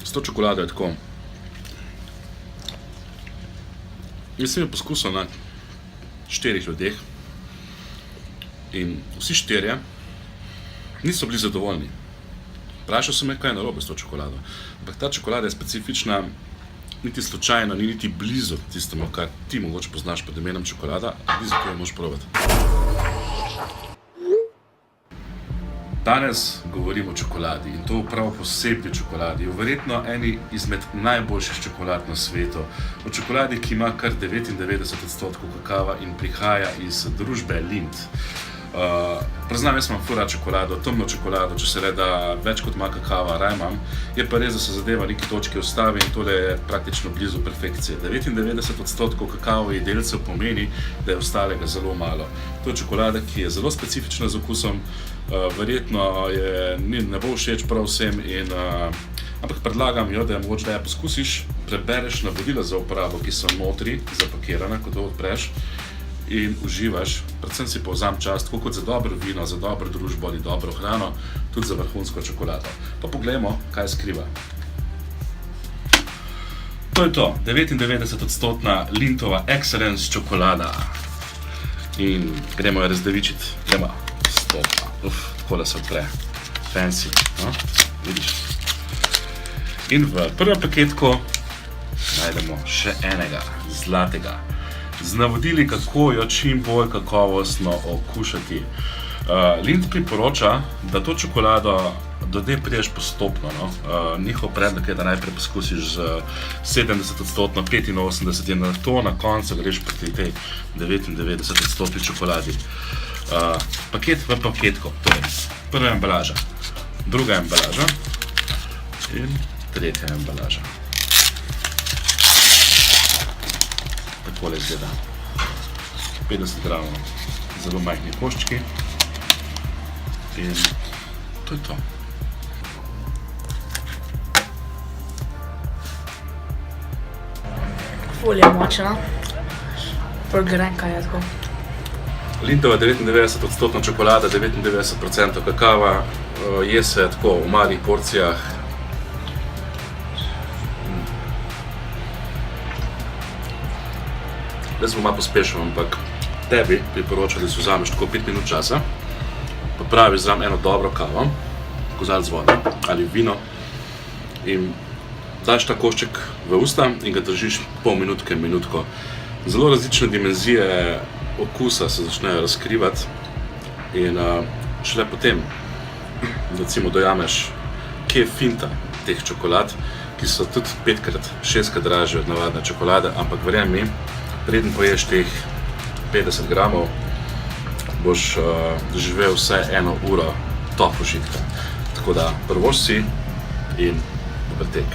S to čokolado je tako. Jaz sem jo poskusil na 4 ljudeh in vsi 4 niso bili zadovoljni. Vprašal sem me, kaj je narobe s to čokolado. Ampak ta čokolada je specifična, niti slučajno, ni niti blizu tistemu, kar ti mogoče poznaš pod imenom čokolada, blizu to jo moraš probati. Danes govorimo o čokoladi in to prav posebni čokoladi, verjetno eni izmed najboljših čokolad na svetu. O čokoladi, ki ima kar 99% kakava in prihaja iz družbe Lindt. Priznam, jaz imam ful rad čokolado, temno čokolado, če se reda več kot ima kakava, raj imam. Je pa res, da se zadeva neki točki ustavi in tole je praktično blizu perfekcije. 99% kakavovih delcev pomeni, da je ostalega zelo malo. To je čokolada, ki je zelo specifična z okusom, verjetno ne bo všeč prav vsem, ampak predlagam jo, da jo mogoče da poskusiš, prebereš navodila za uporabo, ki so notri zapakirana, ko to odpreš, in uživaš, predvsem si povzam čas, tako kot za dobro vino, za dobro družbo ali dobro hrano, tudi za vrhunsko čokolado. Pa poglejmo, kaj skriva. To je to, 99% Lindtova Excellence čokolada. In gremo jo razdevičiti. Gremo. Stopa. Tako da se odpre. Fancy. No? Vidiš. In v prvem paketku najdemo še enega, zlatega, z navodili, kako jo čim bolj kakovostno okušati. Lindt priporoča, da to čokolado do dne priješ postopno. Njihov predlog je, da najprej poskusiš z 70%, 85% in na to na koncu greš proti tej 99% čokoladi. Paket v paketku, torej prva embalaža, druga embalaža in tretja embalaža. Takole izgleda. 50 gramov, zelo majhni koščki in to je to. Ful je močna, prav grenka je tako. Lindtova 99% čokolada, 99% kakava, je se tako v malih porcijah. Zdaj sem malo pospešil, ampak tebi priporočam, da si vzameš tako 5 minut časa, popraviš zraven eno dobro kavo, kozarec vode ali vino in daš ta košček v usta in ga držiš pol minutke, minutko. Zelo različne dimenzije okusa se začnejo razkrivati in šele potem, recimo, dojameš, kje je finta teh čokolad, ki so tudi 5-krat, 6-krat dražje od navadne čokolade, ampak verjemi mi, preden poješ teh 50 gramov, boš doživel vsaj 1 uro top užitka. Tako da prvoš si in dober tek.